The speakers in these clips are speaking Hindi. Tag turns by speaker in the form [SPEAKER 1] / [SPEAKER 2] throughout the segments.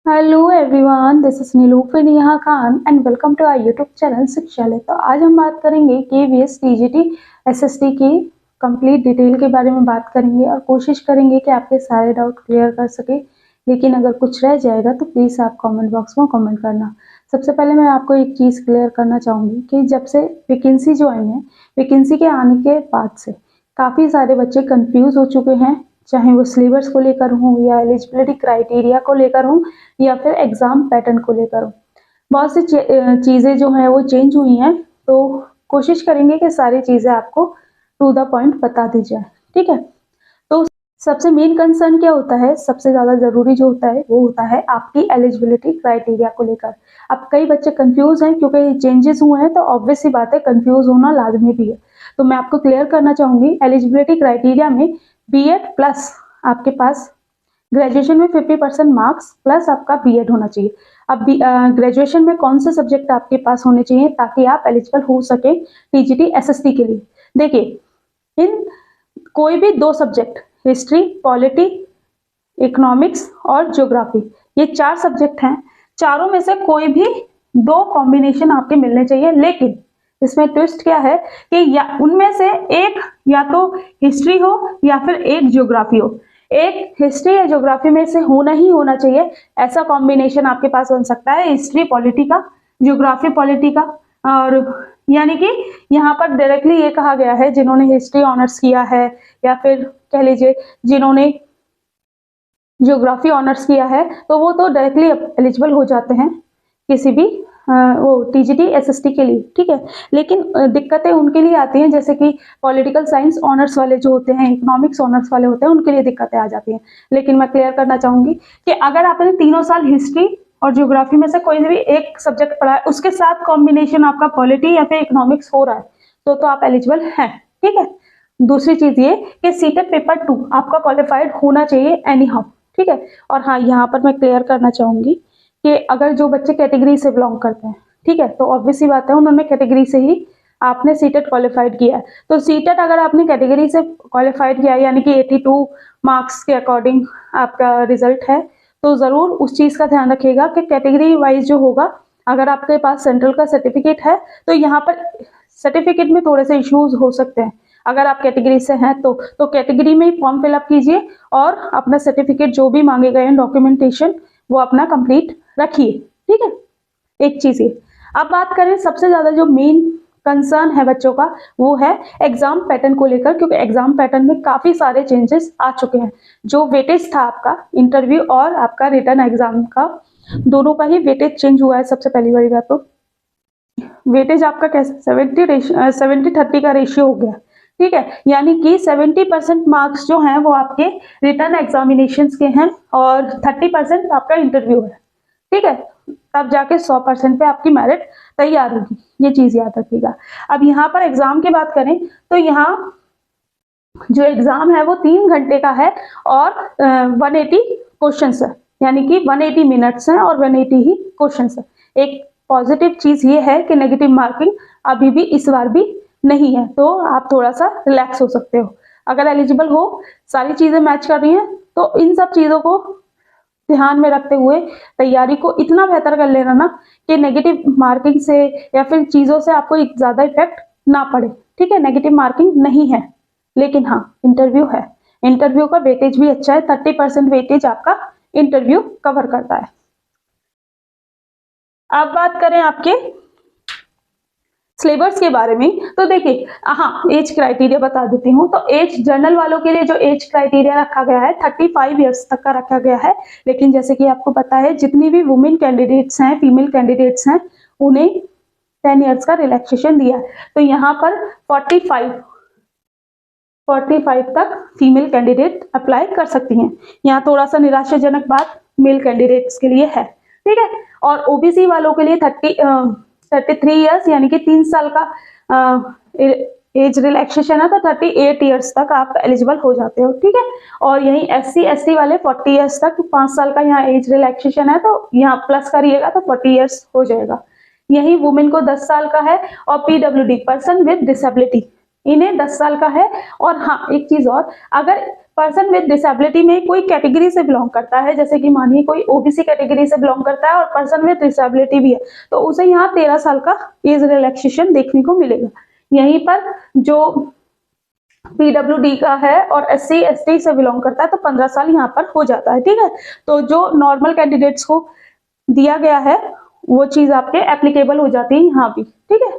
[SPEAKER 1] Hello everyone, this is Nilufar Neha Khan and welcome to our YouTube channel Shikshalaya. तो आज हम बात करेंगे केवीएस टीजीटी एसएसटी की कंप्लीट डिटेल के बारे में बात करेंगे और कोशिश करेंगे कि आपके सारे डाउट क्लियर कर सके। लेकिन अगर कुछ रह जाएगा तो प्लीज़ आप कमेंट बॉक्स में कमेंट करना। सबसे पहले मैं आपको एक चीज़ क्लियर करना चाहूँगी कि जब से वैकेंसी जो आई है, वैकेंसी के आने के बाद से काफ़ी सारे बच्चे कंफ्यूज हो चुके हैं, चाहे वो सिलेबस को लेकर हो या एलिजिबिलिटी क्राइटेरिया को लेकर हो या फिर एग्जाम पैटर्न को लेकर हो। बहुत सी चीज़ें जो हैं वो चेंज हुई हैं, तो कोशिश करेंगे कि सारी चीज़ें आपको टू द पॉइंट बता दी जाए। ठीक है, तो सबसे मेन कंसर्न क्या होता है, सबसे ज़्यादा ज़रूरी जो होता है वो होता है आपकी एलिजिबिलिटी क्राइटेरिया को लेकर। अब कई बच्चे कंफ्यूज हैं क्योंकि चेंजेस हुए हैं, तो ऑब्वियस सी बात है कंफ्यूज होना लाजमी भी है। तो मैं आपको क्लियर करना चाहूँगी, एलिजिबिलिटी क्राइटेरिया में बीएड प्लस आपके पास ग्रेजुएशन में 50% मार्क्स प्लस आपका बीएड होना चाहिए। अब ग्रेजुएशन में कौन से सब्जेक्ट आपके पास होने चाहिए ताकि आप एलिजिबल हो सके टीजीटी एसएसटी के लिए। देखिए, इन कोई भी दो सब्जेक्ट, हिस्ट्री, पॉलिटी, इकोनॉमिक्स और ज्योग्राफी, ये चार सब्जेक्ट हैं। चारों में से कोई भी दो कॉम्बिनेशन आपके मिलने चाहिए, लेकिन इसमें ट्विस्ट क्या है कि या उनमें से एक या तो हिस्ट्री हो या फिर एक ज्योग्राफी हो। एक हिस्ट्री या ज्योग्राफी में से होना ही होना चाहिए, ऐसा कॉम्बिनेशन आपके पास बन सकता है, हिस्ट्री पॉलिटी का, ज्योग्राफी पॉलिटी का। और यानी कि यहाँ पर डायरेक्टली ये कहा गया है, जिन्होंने हिस्ट्री ऑनर्स किया है या फिर कह लीजिए जिन्होंने ज्योग्राफी ऑनर्स किया है, तो वो तो डायरेक्टली एलिजिबल हो जाते हैं किसी भी वो टीजीटी एसएसटी के लिए। ठीक है, लेकिन दिक्कतें उनके लिए आती हैं, जैसे कि पॉलिटिकल साइंस ऑनर्स वाले जो होते हैं, इकोनॉमिक्स ऑनर्स वाले होते हैं, उनके लिए दिक्कतें आ जाती हैं। लेकिन मैं क्लियर करना चाहूंगी कि अगर आपने तीनों साल हिस्ट्री और ज्योग्राफी में से कोई भी एक सब्जेक्ट पढ़ा है, उसके साथ कॉम्बिनेशन आपका पॉलिटी या फिर इकोनॉमिक्स हो रहा है, तो आप एलिजिबल हैं। ठीक है, दूसरी चीज ये कि सीटेट पेपर 2 आपका क्वालिफाइड होना चाहिए एनी हाउ। ठीक है, और हाँ, यहाँ पर मैं क्लियर करना चाहूंगी कि अगर जो बच्चे कैटेगरी से बिलोंग करते हैं, ठीक है, तो ऑब्वियस सी बात है उन्होंने कैटेगरी से ही आपने सीटेट क्वालिफाइड किया है। तो सीटेट अगर आपने कैटेगरी से क्वालिफाइड किया है, यानी कि 82 मार्क्स के अकॉर्डिंग आपका रिजल्ट है, तो जरूर उस चीज का ध्यान रखिएगा कि कैटेगरी वाइज जो होगा, अगर आपके पास सेंट्रल का सर्टिफिकेट है तो यहाँ पर सर्टिफिकेट में थोड़े से इश्यूज हो सकते हैं। अगर आप कैटेगरी से हैं तो कैटेगरी में ही फॉर्म फिलअप कीजिए और अपना सर्टिफिकेट जो भी मांगे गए हैं डॉक्यूमेंटेशन, वो अपना कंप्लीट रखिए। ठीक है, एक चीज ये। अब बात करें सबसे ज्यादा जो मेन कंसर्न है बच्चों का, वो है एग्जाम पैटर्न को लेकर, क्योंकि एग्जाम पैटर्न में काफी सारे चेंजेस आ चुके हैं। जो वेटेज था आपका इंटरव्यू और आपका रिटर्न एग्जाम का, दोनों का ही वेटेज चेंज हुआ है। सबसे पहली बात तो वेटेज आपका कैसे 70-30 का रेशियो हो गया। ठीक है, यानी कि 70% मार्क्स जो हैं वो आपके रिटर्न एग्जामिनेशन के हैं और 30% आपका इंटरव्यू है। ठीक है, तब जाके 100% पे आपकी मेरिट तैयार होगी, ये चीज याद रखिएगा। अब यहाँ पर एग्जाम की बात करें तो यहाँ जो एग्जाम है वो 3 घंटे का है और 180 क्वेश्चन है, यानी कि 180 मिनट्स हैं और 180 ही क्वेश्चन है। एक पॉजिटिव चीज ये है कि नेगेटिव मार्किंग अभी भी इस बार भी नहीं है, तो आप थोड़ा सा रिलैक्स हो सकते हो। अगर एलिजिबल हो, सारी चीजें मैच कर रही हैं, तो इन सब चीजों को ध्यान में रखते हुए तैयारी को इतना बेहतर कर लेना ना कि नेगेटिव मार्किंग से या फिर चीजों से आपको ज्यादा इफेक्ट ना पड़े। ठीक है, नेगेटिव मार्किंग नहीं है, लेकिन हाँ इंटरव्यू है। इंटरव्यू का वेटेज भी अच्छा है, 30% वेटेज आपका इंटरव्यू कवर करता है। अब बात करें आपके सिलेबस के बारे में, तो देखिए, हाँ, एज क्राइटेरिया बता देती हूँ। तो एज जनरल वालों के लिए जो एज क्राइटेरिया रखा गया है 35 ईयर्स तक का रखा गया है। लेकिन जैसे कि आपको पता है, जितनी भी वुमेन कैंडिडेट्स हैं, फीमेल कैंडिडेट्स हैं, उन्हें 10 ईयर्स का रिलैक्सेशन दिया है। तो यहाँ पर 45 तक फीमेल कैंडिडेट अप्लाई कर सकती हैं। यहाँ थोड़ा सा निराशाजनक बात मेल कैंडिडेट्स के लिए है। ठीक है, और ओबीसी वालों के लिए 33 ईयर्स, यानी कि 3 साल का एज रिलैक्सेशन है, तो 38 ईयर्स तक आप एलिजिबल हो जाते हो। ठीक है, और यही SC ST वाले 40 ईयर्स तक, 5 साल का यहाँ एज रिलैक्सेशन है, तो यहाँ प्लस करिएगा तो 40 ईयर्स हो जाएगा। यही वुमेन को 10 साल का है, और PWD पर्सन विद डिसेबिलिटी, इन्हें 10 साल का है। और हाँ, एक चीज और, अगर पर्सन विद डिसेबिलिटी में कोई कैटेगरी से बिलोंग करता है, जैसे कि मानिए कोई ओबीसी कैटेगरी से बिलोंग करता है और पर्सन विद डिसेबिलिटी भी है, तो उसे यहाँ 13 साल का एज रिलैक्सेशन देखने को मिलेगा। यहीं पर जो पीडब्ल्यूडी का है और एससी एसटी से बिलोंग करता है तो 15 साल यहाँ पर हो जाता है। ठीक है, तो जो नॉर्मल कैंडिडेट्स को दिया गया है वो चीज आपके एप्लीकेबल हो जाती है यहाँ भी। ठीक है,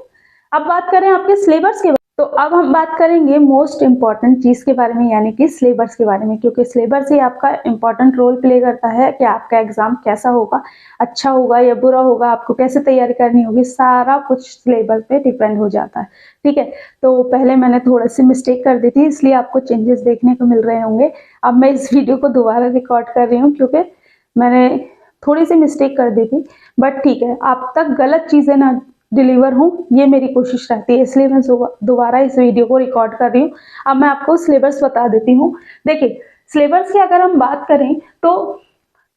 [SPEAKER 1] अब बात करें आपके सिलेबस के, तो अब हम बात करेंगे मोस्ट इंपॉर्टेंट चीज के बारे में, यानी कि सिलेबस के बारे में, क्योंकि सिलेबस ही आपका इंपॉर्टेंट रोल प्ले करता है कि आपका एग्जाम कैसा होगा, अच्छा होगा या बुरा होगा, आपको कैसे तैयारी करनी होगी, सारा कुछ सिलेबस पे डिपेंड हो जाता है। ठीक है, तो पहले मैंने थोड़ी सी मिस्टेक कर दी थी, इसलिए आपको चेंजेस देखने को मिल रहे होंगे। अब मैं इस वीडियो को दोबारा रिकॉर्ड कर रही हूँ क्योंकि मैंने थोड़ी सी मिस्टेक कर दी थी, बट ठीक है, आप तक गलत चीजें ना डिलीवर हूँ ये मेरी कोशिश रहती है, इसलिए मैं दोबारा इस वीडियो को रिकॉर्ड कर रही हूँ। अब मैं आपको सिलेबस बता देती हूँ। देखिए, सिलेबस की अगर हम बात करें तो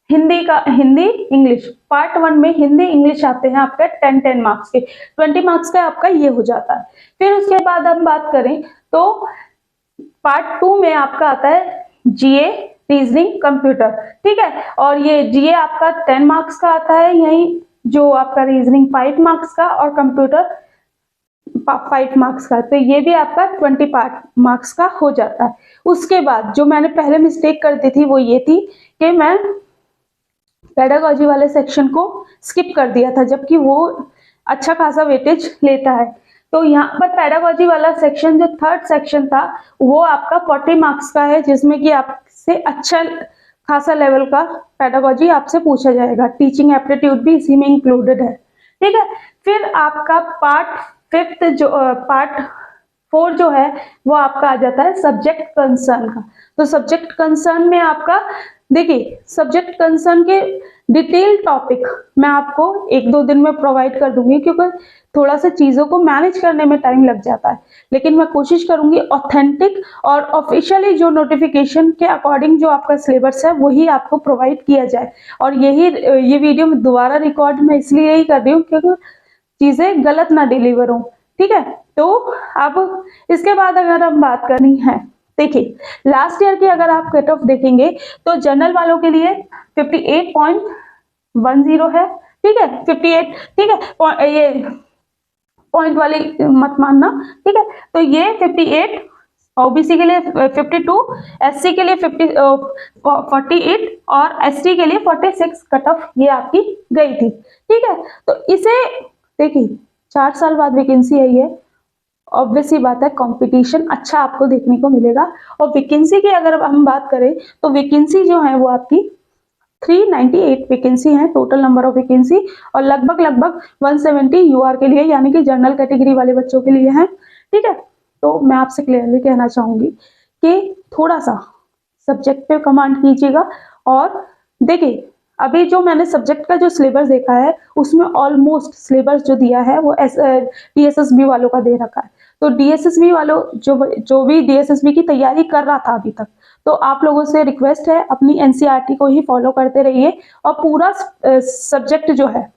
[SPEAKER 1] हिंदी इंग्लिश पार्ट 1 में हिंदी इंग्लिश आते हैं आपके 10 मार्क्स के, 20 मार्क्स का आपका ये हो जाता है। फिर उसके बाद हम बात करें तो पार्ट 2 में आपका आता है जीए रीजनिंग कंप्यूटर। ठीक है, और ये जीए आपका 10 मार्क्स का आता है, यही जो आपका रीजनिंग 5 मार्क्स का और कंप्यूटर 5 मार्क्स का, तो ये भी आपका 20 मार्क्स का हो जाता है। उसके बाद जो मैंने पहले मिस्टेक कर दी थी वो ये थी कि मैं पेडागोजी वाले सेक्शन को स्किप कर दिया था, जबकि वो अच्छा खासा वेटेज लेता है। तो यहाँ पर पेडागोजी वाला सेक्शन जो थर्ड सेक्शन था वो आपका 40 मार्क्स का है, जिसमें कि आपसे अच्छा खासा लेवल का पेडागोजी आपसे पूछा जाएगा, टीचिंग एप्टीट्यूड भी इसी में इंक्लूडेड है। ठीक है, फिर आपका पार्ट 4 जो है वो आपका आ जाता है सब्जेक्ट कंसर्न का। तो सब्जेक्ट कंसर्न में आपका देखिए, सब्जेक्ट कंसर्न के डिटेल टॉपिक मैं आपको 1-2 दिन में प्रोवाइड कर दूंगी, क्योंकि थोड़ा सा चीजों को मैनेज करने में टाइम लग जाता है, लेकिन मैं कोशिश करूंगी ऑथेंटिक और ऑफिशियली जो नोटिफिकेशन के अकॉर्डिंग जो आपका सिलेबस है वही आपको प्रोवाइड किया जाए। और ये वीडियो में दोबारा रिकॉर्ड मैं इसलिए ही कर रही हूँ क्योंकि चीजें गलत ना डिलीवर हो। ठीक है, तो अब इसके बाद अगर हम बात करनी है, देखिए लास्ट ईयर की अगर आप कट ऑफ देखेंगे तो जनरल वालों के लिए 58.10 है। ठीक है, 58, ठीक है, ये पॉइंट वाली मत मानना। ठीक है, तो ये 58, ओबीसी के लिए 52, एससी के लिए 48 और एसटी के लिए 46 कट ऑफ ये आपकी गई थी। ठीक है, तो इसे देखिए 4 साल बाद वैकेंसी आई है, ऑब्वियस ही बात है कंपटीशन अच्छा आपको देखने को मिलेगा। और वैकेंसी की अगर हम बात करें तो वैकेंसी जो है वो आपकी 398 वैकेंसी है टोटल नंबर ऑफ वैकेंसी, और लगभग 170 यूआर के लिए यानी कि जनरल कैटेगरी वाले बच्चों के लिए है। ठीक है, तो मैं आपसे क्लियरली कहना चाहूंगी कि थोड़ा सा सब्जेक्ट पे कमांड कीजिएगा। और देखिए, अभी जो मैंने सब्जेक्ट का जो सिलेबस देखा है उसमें ऑलमोस्ट सिलेबस जो दिया है वो डीएसएसबी वालों का दे रखा है। तो डीएसएसबी वालों जो भी डीएसएसबी की तैयारी कर रहा था अभी तक, तो आप लोगों से रिक्वेस्ट है अपनी एनसीईआरटी को ही फॉलो करते रहिए, और पूरा सब्जेक्ट जो है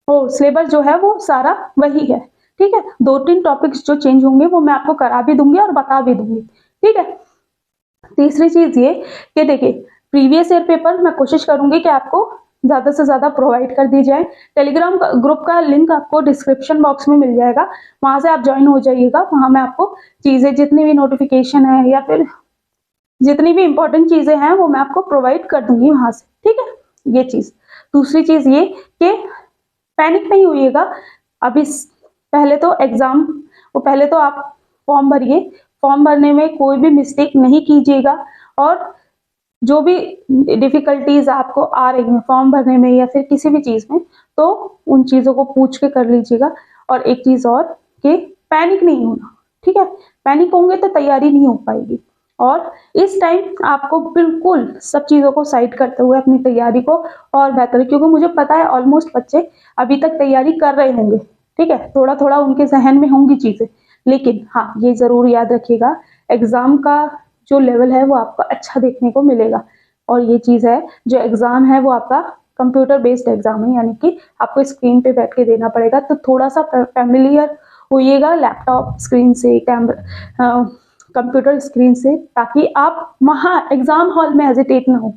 [SPEAKER 1] वो सिलेबस जो है वो सारा वही है। ठीक है, 2-3 टॉपिक्स जो चेंज होंगे वो मैं आपको करा भी दूंगी और बता भी दूंगी। ठीक है, तीसरी चीज ये कि देखिए प्रीवियस ईयर पेपर मैं कोशिश करूंगी कि आपको ज्यादा से ज्यादा प्रोवाइड कर दी जाए। टेलीग्राम ग्रुप का लिंक आपको डिस्क्रिप्शन बॉक्स में मिल जाएगा, वहां से आप ज्वाइन हो जाइएगा। वहां मैं आपको चीजें जितनी भी नोटिफिकेशन है या फिर जितनी भी इंपॉर्टेंट चीजें हैं वो मैं आपको प्रोवाइड कर दूंगी वहां से। ठीक है, ये चीज। दूसरी चीज ये कि पैनिक नहीं होइएगा। अभी पहले तो एग्जाम पहले तो आप फॉर्म भरिए, फॉर्म भरने में कोई भी मिस्टेक नहीं कीजिएगा, और जो भी डिफिकल्टीज आपको आ रही हैं फॉर्म भरने में या फिर किसी भी चीज में, तो उन चीजों को पूछ के कर लीजिएगा। और एक चीज और कि पैनिक नहीं होना। ठीक है, पैनिक होंगे तो तैयारी नहीं हो पाएगी, और इस टाइम आपको बिल्कुल सब चीजों को साइड करते हुए अपनी तैयारी को और बेहतर, क्योंकि मुझे पता है ऑलमोस्ट बच्चे अभी तक तैयारी कर रहे होंगे। ठीक है, थोड़ा थोड़ा उनके जहन में होंगी चीजें, लेकिन हाँ ये जरूर याद रखिएगा एग्जाम का जो लेवल है वो आपका अच्छा देखने को मिलेगा। और ये चीज है, जो एग्जाम है वो आपका कंप्यूटर बेस्ड एग्जाम है, यानी कि आपको स्क्रीन पे बैठ के देना पड़ेगा, तो थोड़ा सा फैमिलियर होइएगा लैपटॉप स्क्रीन से, कंप्यूटर स्क्रीन से, ताकि आप वहाँ एग्जाम हॉल में हेजिटेट ना हो।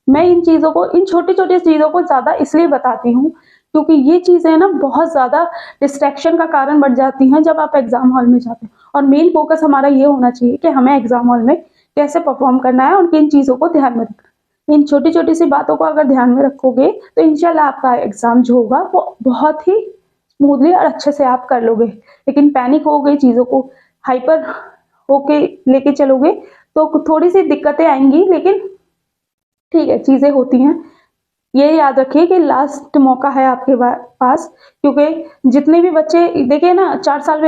[SPEAKER 1] मैं इन चीज़ों को, इन छोटी छोटी चीज़ों को ज़्यादा इसलिए बताती हूँ क्योंकि ये चीज़ें ना बहुत ज़्यादा डिस्ट्रैक्शन का कारण बन जाती हैं जब आप एग्जाम हॉल में जाते हैं। और मेन फोकस हमारा ये होना चाहिए कि हमें एग्जाम हॉल में कैसे परफॉर्म करना है और किन चीज़ों को ध्यान में रखना है। इन छोटी छोटी सी बातों को अगर ध्यान में रखोगे तो इंशाल्लाह आपका एग्जाम जो होगा वो बहुत ही स्मूथली और अच्छे से आप कर लोगे। लेकिन पैनिक हो गई, चीज़ों को हाइपर होके लेके चलोगे तो थोड़ी सी दिक्कतें आएंगी, लेकिन ठीक है, चीज़ें होती हैं। ये याद रखिए कि लास्ट मौका है आपके पास, क्योंकि जितने भी बच्चे, देखिए ना, 4 साल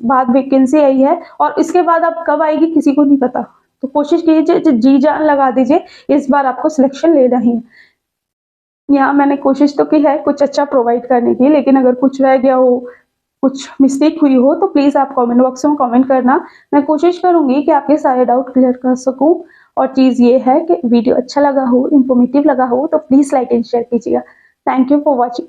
[SPEAKER 1] बाद वैकेंसी आई है और इसके बाद अब कब आएगी किसी को नहीं पता। तो कोशिश कीजिए, जी जान लगा दीजिए, इस बार आपको सिलेक्शन लेना ही है। यहाँ मैंने कोशिश तो की है कुछ अच्छा प्रोवाइड करने की, लेकिन अगर कुछ रह गया हो, कुछ मिस्टेक हुई हो तो प्लीज़ आप कमेंट बॉक्स में कमेंट करना। मैं कोशिश करूँगी कि आपके सारे डाउट क्लियर कर सकूँ। और चीज़ ये है कि वीडियो अच्छा लगा हो, इन्फॉर्मेटिव लगा हो तो प्लीज़ लाइक एंड शेयर कीजिएगा। Thank you for watching.